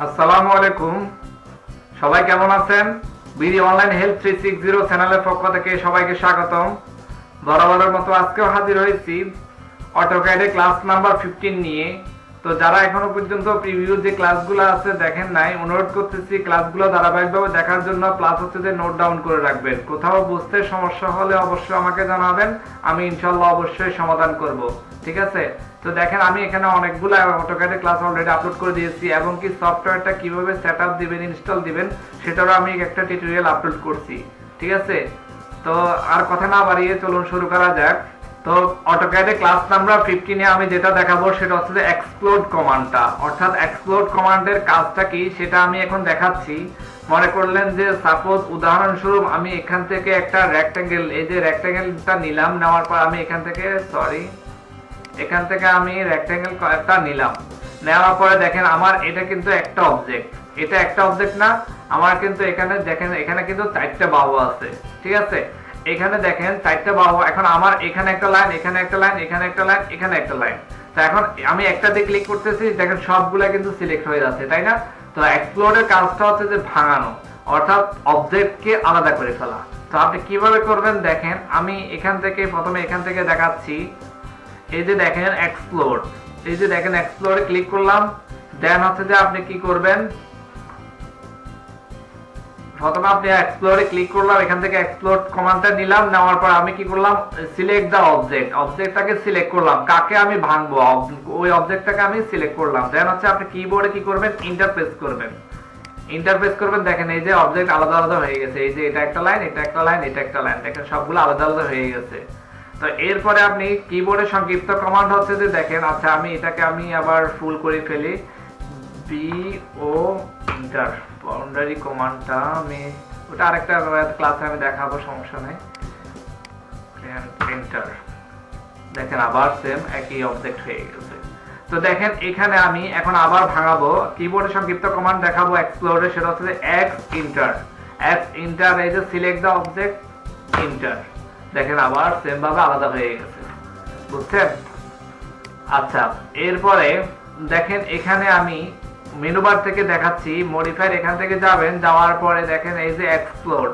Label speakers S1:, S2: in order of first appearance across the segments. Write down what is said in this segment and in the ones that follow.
S1: আসসালামু আলাইকুম। সবাই কেমন আছেন? বিডি অনলাইন হেল্প 360 চ্যানেলের পক্ষ থেকে সবাইকে স্বাগতম। বরাবরের মতো আজকেও হাজির হয়েছি অটোক্যাডে ক্লাস নাম্বার 15 নিয়ে। তো যারা এখনো পর্যন্ত প্রিভিউ যে ক্লাসগুলো আছে দেখেন নাই, অনুরোধ করতেছি ক্লাসগুলো ধারাবাহিকভাবে দেখার জন্য, প্লাস হচ্ছে যে নোট ডাউন করে রাখবেন। কোথাও বুঝতে সমস্যা হলে অবশ্যই আমাকে জানাবেন, আমি ইনশাআল্লাহ অবশ্যই সমাধান করব। ঠিক আছে? তো দেখেন আমি এখানে অনেকগুলো অটোক্যাডে ক্লাস অলরেডি আপলোড করে দিয়েছি, এবং কি সফটওয়্যারটা কিভাবে সেটআপ দিবেন, ইনস্টল দিবেন সেটারও আমি একটা টিউটোরিয়াল আপলোড করছি। ঠিক আছে? তো আর কথা না বাড়িয়ে চলুন শুরু করা যাক। তো অটোক্যাডে ক্লাস নাম্বার 15 এ আমি যেটা দেখাবো সেটা হচ্ছে যে এক্সপ্লোড কমান্ডটা, অর্থাৎ এক্সপ্লোড কমান্ডের কাজটা কি সেটা আমি এখন দেখাচ্ছি। মনে করলেন যে সাপোজ উদাহরণস্বরূপ আমি এখান থেকে একটা রেক্ট্যাঙ্গেল, এই যে রেক্ট্যাঙ্গেলটা নিলাম, নেওয়ার পর আমি এখান থেকে আমি রেক্ট্যাঙ্গেল একটা নিলাম, নেওয়ার পরে দেখেন আমার এটা কিন্তু একটা অবজেক্ট, এটা একটা অবজেক্ট না, আমার কিন্তু এখানে দেখেন এখানে কিন্তু 4টা বাহু আছে। ঠিক আছে? এখানে দেখেন 4টা বাহু। এখন আমার এখানে একটা লাইন, এখানে একটা লাইন, এখানে একটা লাইন, এখানে একটা লাইন। তো এখন আমি একটাতে ক্লিক করতেছি, দেখেন সবগুলা কিন্তু সিলেক্ট হয়ে যাচ্ছে, তাই না? তো এক্সপ্লোডের কাজটা হচ্ছে যে ভাঙানো, অর্থাৎ অবজেক্টকে আলাদা করে ফেলা। তো আপনি কিভাবে করবেন দেখেন, আমি এখান থেকে প্রথমে এখান থেকে দেখাচ্ছি। এই যে দেখেন এক্সপ্লোর, এই যে দেখেন এক্সপ্লোরে ক্লিক করলাম, দেন হচ্ছে যে আপনি কি করবেন, প্রথমে আপনি এক্সপ্লোরে ক্লিক করলাম, এখান থেকে এক্সপ্লোর কমান্ডটা নিলাম, নেওয়ার পর আমি কি করলাম, সিলেক্ট দা অবজেক্ট, অবজেক্টটাকে সিলেক্ট করলাম, কাকে আমি ভাঙবো ওই অবজেক্টটাকে আমি সিলেক্ট করলাম। দেন হচ্ছে আপনি কিবোর্ডে কি করবেন, ইন্টারপ্রেস করবেন, ইন্টারপ্রেস করবেন। দেখেন এই যে অবজেক্ট আলাদা আলাদা হয়ে গেছে, এই যে এটা একটা লাইন, এটা একটা লাইন, এটা একটা লাইন, দেখেন সবগুলো আলাদা আলাদা হয়ে গেছে। তো এরপরে আপনি কিবোর্ডে সংক্ষিপ্ত কমান্ড হচ্ছে যে দেখেন, আচ্ছা আমি এটাকে আমি আবার ফুল করে ফেলি, বি ও ইন্টার বাউন্ডারি কমান্ডটা আমি ওটা আরেকটা ক্লাসে আমি দেখাবো, সমস্যা নেই। এন্টার, দেখেন আবার সেম একই অবজেক্ট হয়ে গেছে। তো দেখেন এখানে আমি এখন আবার ভাঙাবো, কিবোর্ডে সংক্ষিপ্ত কমান্ড দেখাবো এক্সপ্লোরে, সেটা হচ্ছে যে এক্স ইন্টার, এক্স ইন্টার, এই যে সিলেক্ট দা অবজেক্ট, ইন্টার, দেখেন আবার সেম ভাবে আলাদা হয়ে গেছে। বুঝছেন? আচ্ছা, এরপরে দেখেন এখানে আমি মেনু বার থেকে দেখাচ্ছি, মডিফায়ার এখান থেকে যাবেন, যাওয়ার পরে দেখেন এই যে এক্সপ্লোর,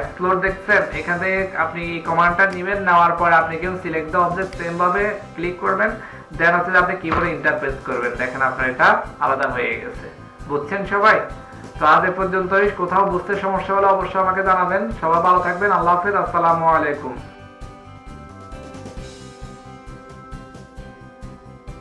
S1: এক্সপ্লোর দেখছেন, এখান থেকে আপনি কমান্ডটা নেবেন, নেওয়ার পরে আপনি কেউ সিলেক্ট দা অবজেক্ট সেম ভাবে ক্লিক করবেন, দেন হচ্ছে আপনি কিবোর্ডে ইন্টারপ্রেস করবেন, দেখেন আপনার এটা আলাদা হয়ে গেছে। বুঝছেন সবাই? তো আজ এ পর্যন্তই। কোথাও বুঝতে সমস্যা হলে অবশ্যই আমাকে জানাবেন। সবাই ভালো থাকবেন। আল্লাহ হাফেজ। আসসালামু আলাইকুম।